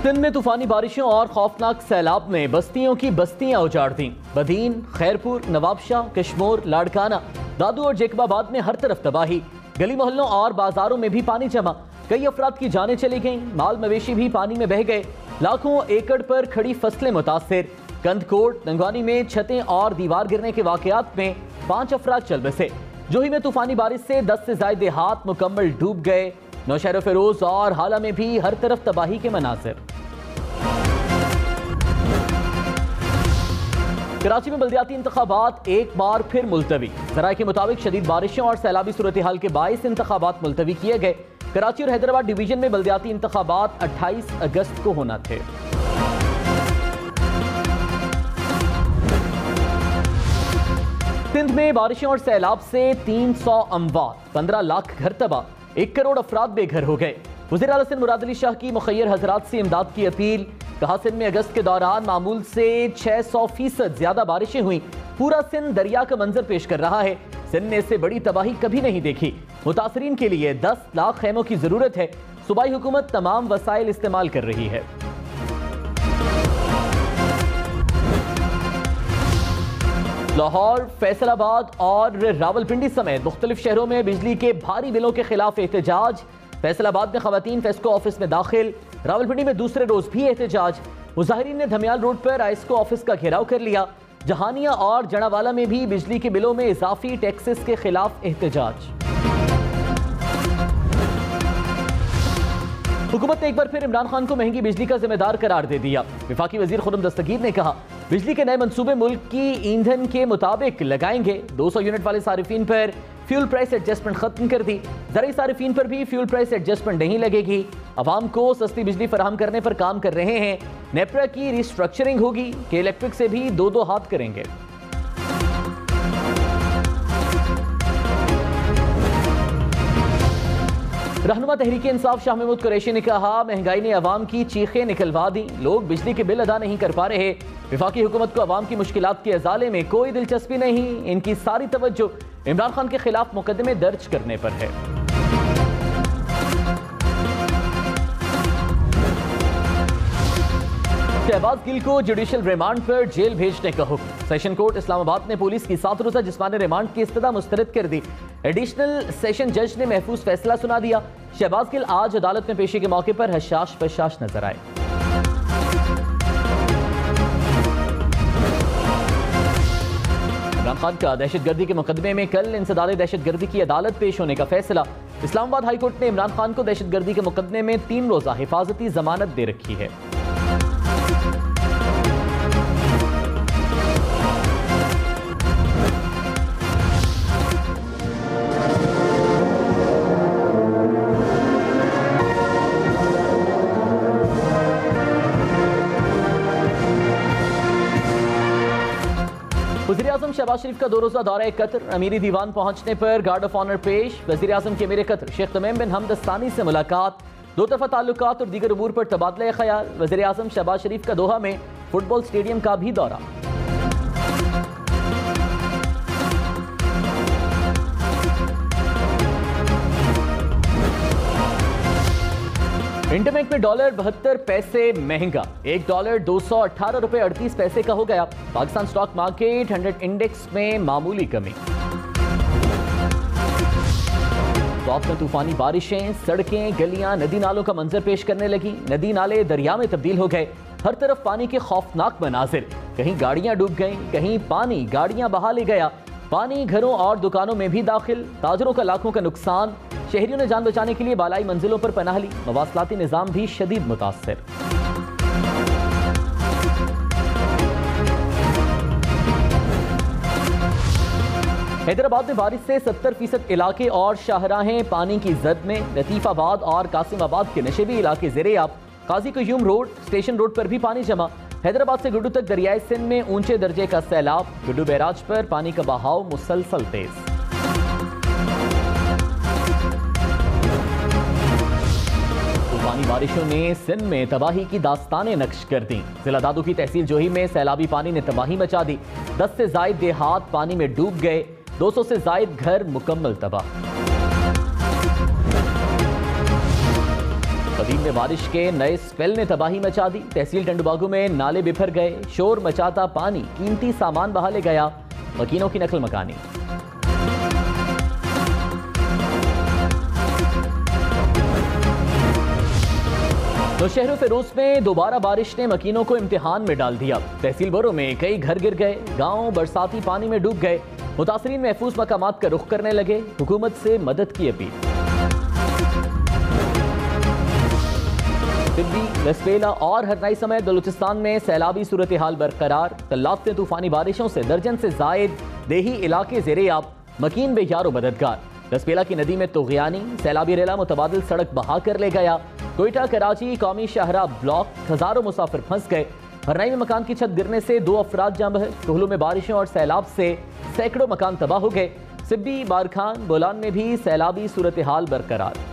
सिंध में तूफानी बारिशों और खौफनाक सैलाब ने बस्तियों की बस्तियां उजाड़ दी। बदीन, खैरपुर, नवाबशाह, कश्मोर, लाड़काना, दादू और जेकबाबाद में हर तरफ तबाही। गली मोहल्लों और बाजारों में भी पानी जमा। कई अफराद की जानें चली गईं। माल मवेशी भी पानी में बह गए। लाखों एकड़ पर खड़ी फसलें मुतासिर। कंदकोट, नंगवानी में छतें और दीवार गिरने के वाकयात में 5 अफराद चल बसे। जोही में तूफानी बारिश से 10 से ज्यादा देहात मुकम्मल डूब गए। नौशहर फिरोज और हाला में भी हर तरफ तबाही के मनासिर। कराची में बल्दियाती इंतखाबात एक बार फिर मुलतवी। जराये के मुताबिक शदीद बारिशों और सैलाबी सूरत हाल के बाइस इंतखाबात मुलतवी किए गए। कराची और हैदराबाद डिवीजन में बल्दियाती इंतखाबात 28 अगस्त को होना थे। सिंध में बारिशों और सैलाब से 300 अमवात, 15 लाख घर तबाह, 1 करोड़ अफराद बेघर हो गए। वज़ीर आला सिंध मुराद अली शाह की मुखय्यर हजरात से इमदाद की अपील। कहा, सिंध में अगस्त के दौरान मामूल से 600% ज्यादा बारिशें हुई। पूरा सिंध दरिया का मंजर पेश कर रहा है। सिंध ने इससे बड़ी तबाही कभी नहीं देखी। मुतासरीन के लिए 10 लाख खैमों की जरूरत है। सूबाई हुकूमत तमाम वसाइल इस्तेमाल कर रही है। लाहौर, फैसलाबाद और रावलपिंडी समेत मुख्तलिफ शहरों में बिजली के भारी बिलों के खिलाफ एहतजाज। फैसलाबाद में खवातीन फेस्को ऑफिस में दाखिल। रावलपिंडी में दूसरे रोज भी एहतजाज। मुजाहिरीन ने धमियाल रोड पर आइस्को ऑफिस का घेराव कर लिया। जहानिया और जड़ावाला में भी बिजली के बिलों में इजाफी टैक्सेस के खिलाफ एहतजाज। हुकूमत ने एक बार फिर इमरान खान को महंगी बिजली का जिम्मेदार करार दे दिया। वफाकी वजीर खुर्रम दस्तगीर ने कहा, बिजली के नए मंसूबे मुल्क की ईंधन के मुताबिक लगाएंगे। 200 यूनिट वाले सारिफीन पर फ्यूल प्राइस एडजस्टमेंट खत्म कर दी। ज़रूरी सारिफीन पर भी फ्यूल प्राइस एडजस्टमेंट नहीं लगेगी। अवाम को सस्ती बिजली फराहम करने पर काम कर रहे हैं। नेपरा की रिस्ट्रक्चरिंग होगी कि इलेक्ट्रिक से भी 2-2 हाथ करेंगे। रहनुमा तहरीक इंसाफ शाह महमूद कुरैशी ने कहा, महंगाई ने अवाम की चीखें निकलवा दी। लोग बिजली के बिल अदा नहीं कर पा रहे। विफाकी हुकूमत को अवाम की मुश्किलात के अजाले में कोई दिलचस्पी नहीं। इनकी सारी तवज्जो इमरान खान के खिलाफ मुकदमे दर्ज करने पर है। शहबाज गिल को जुडिशल रिमांड पर जेल भेजने का हुक्म। सेशन कोर्ट इस्लामाबाद ने पुलिस की 7 रोजा जिस्मानी रिमांड की इस्तदा मुस्तरद कर दी। एडिशनल सेशन जज ने महफूज फैसला सुना दिया। शहबाज गिल आज अदालत में पेशी के मौके पर हशाश बशाश नजर आए। इमरान खान का दहशतगर्दी के मुकदमे में कल इंसदाद दहशतगर्दी की अदालत पेश होने का फैसला। इस्लामाबाद हाई कोर्ट ने इमरान खान को दहशतगर्दी के मुकदमे में 3 रोजा हिफाजती जमानत दे रखी है। वज़ीर आज़म शहबाज शरीफ का 2 रोज़ा दौरा कतर। अमीरी दीवान पहुंचने पर गार्ड ऑफ ऑनर पेश। वज़ीर आज़म के अमीर कतर शेख तमीम बिन हमद अस्तानी से मुलाकात। 2 तरफ़ा ताल्लुकात और दीगर उमूर पर तबादला ख्याल। वज़ीर आज़म शहबाज शरीफ का दोहा में फुटबॉल स्टेडियम का भी दौरा। इंटरनेट में डॉलर 72 पैसे महंगा। $1 218 रुपए 38 पैसे का हो गया। पाकिस्तान स्टॉक मार्केट 100 इंडेक्स में मामूली कमी। साउथ में तूफानी बारिशें, सड़कें, गलियां, नदी नालों का मंजर पेश करने लगी। नदी नाले दरिया में तब्दील हो गए। हर तरफ पानी के खौफनाक मनाजिर। कहीं गाड़ियां डूब गईं, कहीं पानी गाड़ियां बहा ले गया। पानी घरों और दुकानों में भी दाखिल। ताजरों का लाखों का नुकसान। शहरियों ने जान बचाने के लिए बालाई मंजिलों पर पनाह ली। मवासलाती निजाम भी शदीद मुतासर। हैदराबाद में बारिश से 70% इलाके और शाहराहें पानी की जद में। लतीफाबाद और कासिमाबाद के नशेबी इलाके ज़ेरे-आब। काजी कयूम रोड, स्टेशन रोड पर भी पानी जमा। हैदराबाद से गुड्डू तक दरियाए सिंध में ऊंचे दर्जे का सैलाब। गुड्डू बैराज पर पानी का बहाव मुसलसल तेज। तूफानी बारिशों ने सिंध में तबाही की दास्तानें नक्श कर दी। जिला दादू की तहसील जोही में सैलाबी पानी ने तबाही मचा दी। 10 से ज्यादा देहात पानी में डूब गए। 200 से ज्यादा घर मुकम्मल तबाह। में बारिश के नए स्पेल ने तबाही मचा दी। तहसील टंडुबागू में नाले बिफर गए, शोर मचाता पानी कीमती सामान बहा ले गया, मकीनों की नकल मकानी। नौशहर फिरोज में दोबारा बारिश ने मकीनों को इम्तिहान में डाल दिया। तहसील बोरो में कई घर गिर गए, गांव बरसाती पानी में डूब गए। मुतासरीन महफूज मकामात का रुख करने लगे, हुकूमत से मदद की अपील। दिल्ली, लसबेला और हरनाई समेत बलूचिस्तान में सैलाबी सूरत हाल बरकरार। तल्लात तूफानी बारिशों से दर्जन से जायद देही इलाके ज़ेरे-आब, मकीन बेयारो मददगार। लसबेला की नदी में तोग़यानी, सैलाबी रेला मुतबादिल सड़क बहा कर ले गया। कोयटा कराची कौमी शाहरा ब्लॉक, हजारों मुसाफिर फंस गए। हरनाई में मकान की छत गिरने से 2 अफराद जाँ बहे। कोहलू में बारिशों और सैलाब से सैकड़ों मकान तबाह हो गए। सिब्बी, बारखान, बोलान में भी सैलाबी सूरत हाल बरकरार।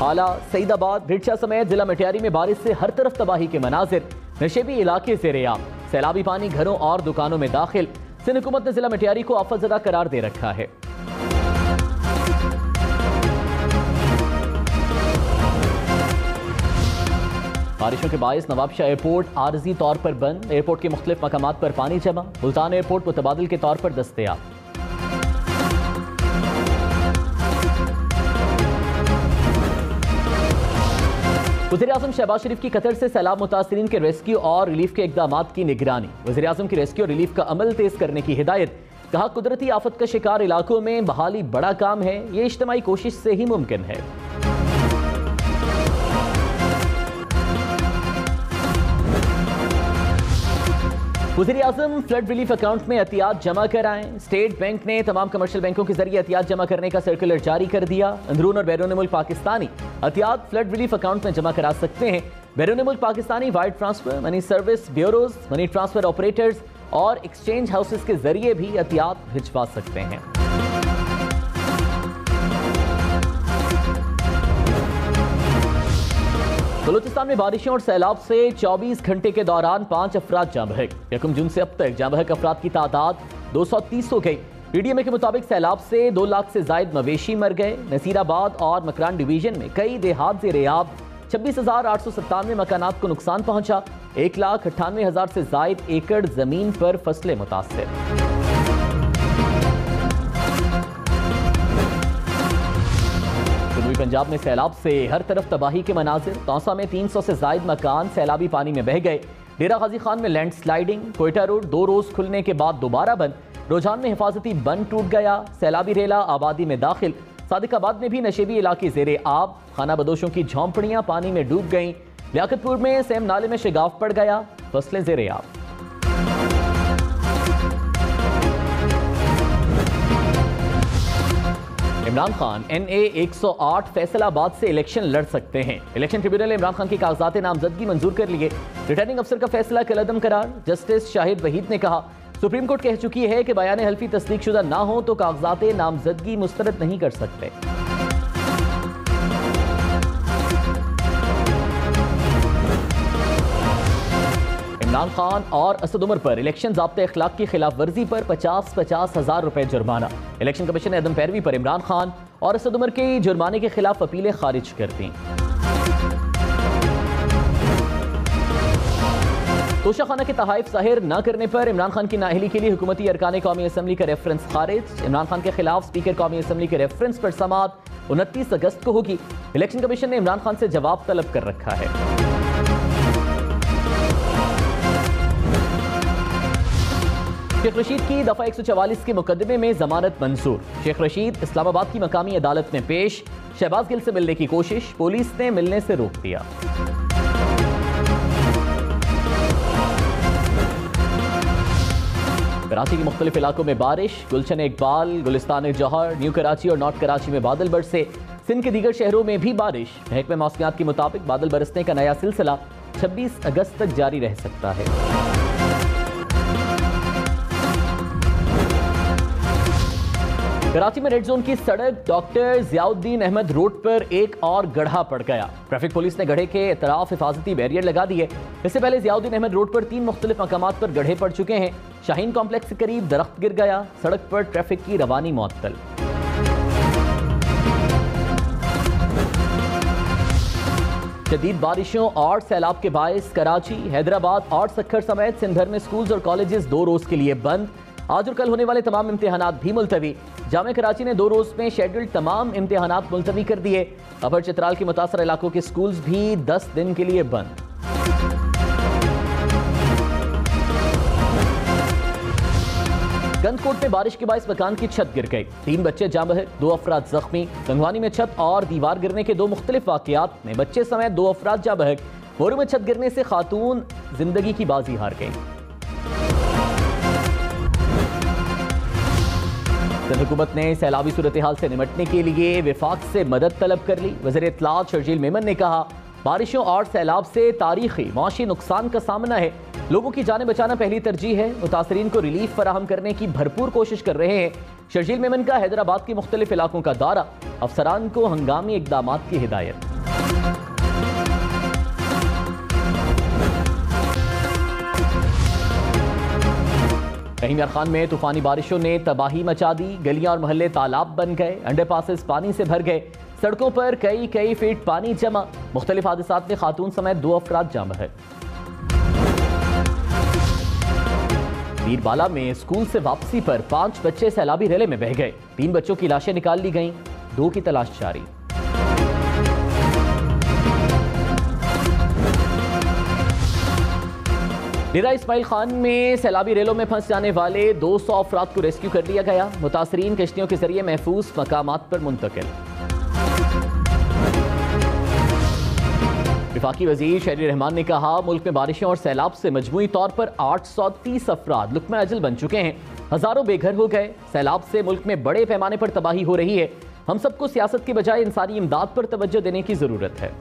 आला, सईदाबाद, भिटशा समेत जिला मटियारी में बारिश से हर तरफ तबाही के मनाजिर। नशेबी इलाके ज़ेरे-आब, सैलाबी पानी घरों और दुकानों में दाखिल। सिंध हुकूमत ने जिला मटियारी को आफतज़दा करार दे रखा है। बारिशों के बायस नवाबशाह एयरपोर्ट आरजी तौर पर बंद। एयरपोर्ट के मुख्तलिफ मकामात पर पानी जमा। मुल्तान एयरपोर्ट मुतबादिल के तौर पर दस्तयाब। वज़ीर-ए-आज़म शहबाज शरीफ की कतर से सैलाब मुतासरीन के रेस्क्यू और रिलीफ के इक़दामात की निगरानी। वज़ीर-ए-आज़म की रेस्क्यू और रिलीफ का अमल तेज करने की हिदायत। कहा, कुदरती आफत का शिकार इलाकों में बहाली बड़ा काम है, ये इज्तिमाई कोशिश से ही मुमकिन है। वज़ीर-ए-आज़म फ्लड रिलीफ अकाउंट में एहतियात जमा कराएं। स्टेट बैंक ने तमाम कमर्शियल बैंकों के जरिए एहतियात जमा करने का सर्कुलर जारी कर दिया। अंदरून और बैरून मुल्क पाकिस्तानी एहतियात फ्लड रिलीफ अकाउंट में जमा करा सकते हैं। बैरून मुल्क Pakistani wire transfer, money service bureaus, money transfer operators और एक्सचेंज हाउसेस के जरिए भी एहतियात भिजवा सकते हैं। बलूचिस्तान में बारिशों और सैलाब से 24 घंटे के दौरान 5 अफराद जाँ बहक। 1 जून से अब तक जाँ बहक अफराद की तादाद 230 हो गई। पीडीएमए के मुताबिक सैलाब से 2 लाख से जायद मवेशी मर गए। नसीराबाद और मकरान डिवीजन में कई देहात ज़ेरे-आब। 26,897 मकानात को नुकसान पहुंचा। 1,98,000 से जायद एकड़ जमीन पर फसलें मुतासिर। पंजाब में सैलाब से हर तरफ तबाही के मनाजिर। तौसा में 300 से जायद मकान सैलाबी पानी में बह गए। डेरा गाजी खान में लैंड स्लाइडिंग। कोयटा रोड 2 रोज खुलने के बाद दोबारा बंद। रोजान में हिफाजती बंद टूट गया। सैलाबी रेला आबादी में दाखिल। सादिकाबाद में भी नशेबी इलाके ज़ेरे-आब। खाना बदोशों की झोंपड़ियां पानी में डूब गईं। लियाकतपुर में सेम नाले में शिगाफ पड़ गया। फसलें ज़ेरे-आब। इमरान खान NA 108 फैसलाबाद से इलेक्शन लड़ सकते हैं। इलेक्शन ट्रिब्यूनल ने इमरान खान की कागजात नामजदगी मंजूर कर लिए। रिटर्निंग अफसर का फैसला कलअदम करार। जस्टिस शाहिद वहीद ने कहा, सुप्रीम कोर्ट कह चुकी है कि बयान हल्फी तस्दीक शुदा ना हो तो कागजात नामजदगी मुस्तरद नहीं कर सकते। इमरान खान और असद उमर पर इलेक्शन ज़ाब्ते अखलाक की खिलाफ वर्जी पर 50-50 हज़ार रुपए जुर्माना। इलेक्शन कमीशन ने अदम पैरवी पर इमरान खान और असद उमर के जुर्माने के खिलाफ अपीलें खारिज कर दी। तोशाखाना के तहाइफ ज़ाहिर न करने पर इमरान खान की नाअहली के लिए हुकूमती अरकान कौमी असम्बली का रेफरेंस खारिज। इमरान खान के खिलाफ स्पीकर कौमी असम्बली के रेफरेंस पर समाअत 29 अगस्त को होगी। इलेक्शन कमीशन ने इमरान खान से जवाब तलब कर रखा है। शेख रशीद की दफा 144 के मुकदमे में जमानत मंजूर। शेख रशीद इस्लामाबाद की मकामी अदालत में पेश। शहबाज गिल से मिलने की कोशिश, पुलिस ने मिलने से रोक दिया। कराची के मुख्तलिफ इलाकों में बारिश। गुलशन इकबाल, गुलिस्तान जौहर, न्यू कराची और नॉर्थ कराची में बादल बरसे। सिंध के दीगर शहरों में भी बारिश। महकमे मौसमियात के मुताबिक बादल बरसने का नया सिलसिला 26 अगस्त तक जारी रह सकता है। कराची में रेड जोन की सड़क डॉक्टर जियाउद्दीन अहमद रोड पर एक और गड्ढा पड़ गया। ट्रैफिक पुलिस ने गड्ढे के इतराफ हिफाजती बैरियर लगा दिए। इससे पहले जियाउद्दीन अहमद रोड पर 3 मुख्तलिफ मकामात पर गड्ढे पड़ चुके हैं। शाहीन कॉम्प्लेक्स के करीब दरख्त गिर गया। सड़क पर ट्रैफिक की रवानी मुअत्तल। शदीद बारिशों और सैलाब के बायस कराची, हैदराबाद और सक्खर समेत सिंध भर में स्कूल्स और कॉलेजेस 2 रोज के लिए बंद। आज और कल होने वाले तमाम इम्तिहानात भी मुलतवी। जामे कराची ने 2 रोज में शेड्यूल्ड तमाम इम्तिहानात मुलतवी कर दिए। अपर चित्राल के मुतासर इलाकों के स्कूल्स भी 10 दिन के लिए बंद। गंदकोट में बारिश के बायस मकान की छत गिर गई, 3 बच्चे जाँ बहक, 2 अफराद जख्मी। गंगवानी में छत और दीवार गिरने के 2 मुख्तलिफ वाकयात में बच्चे समेत 2 अफराद जाँ बहक। मोरू में छत गिरने से खातून जिंदगी की बाजी हार गई। सिंध हुकूमत ने सैलाबी सूरत हाल से निपटने के लिए विफाक से मदद तलब कर ली। वज़ीर इत्तलात शर्जील मेमन ने कहा, बारिशों और सैलाब से तारीखी माशी नुकसान का सामना है, लोगों की जानें बचाना पहली तरजीह है। मुतासरीन को रिलीफ फराहम करने की भरपूर कोशिश कर रहे हैं। शर्जील मेमन का हैदराबाद के मुख्तलिफ इलाकों का दौरा, अफसरान को हंगामी इकदामात की हिदायत। रहीम खान में तूफानी बारिशों ने तबाही मचा दी, गलियां और मोहल्ले तालाब बन गए, अंडरपासेस पानी से भर गए, सड़कों पर कई फीट पानी जमा। मुख्तलिफ हादसात में खातून समेत 2 अफराद जाँ बहक। बीरबाला में स्कूल से वापसी पर 5 बच्चे सैलाबी रेले में बह गए, 3 बच्चों की लाशें निकाल ली गईं, 2 की तलाश जारी। डेरा इस्माइल खान में सैलाबी रेलों में फंस जाने वाले 200 अफराद को रेस्क्यू कर लिया गया। मुतासरीन कश्तियों के जरिए महफूज मकामात पर मुंतकिल। वफाकी वजीर शहरी रहमान ने कहा, मुल्क में बारिशों और सैलाब से मजमूई तौर पर 830 अफराद लुक्मा अजल बन चुके हैं, हजारों बेघर हो गए। सैलाब से मुल्क में बड़े पैमाने पर तबाही हो रही है। हम सबको सियासत के बजाय इंसानी इमदाद पर तवज्जो देने की जरूरत है।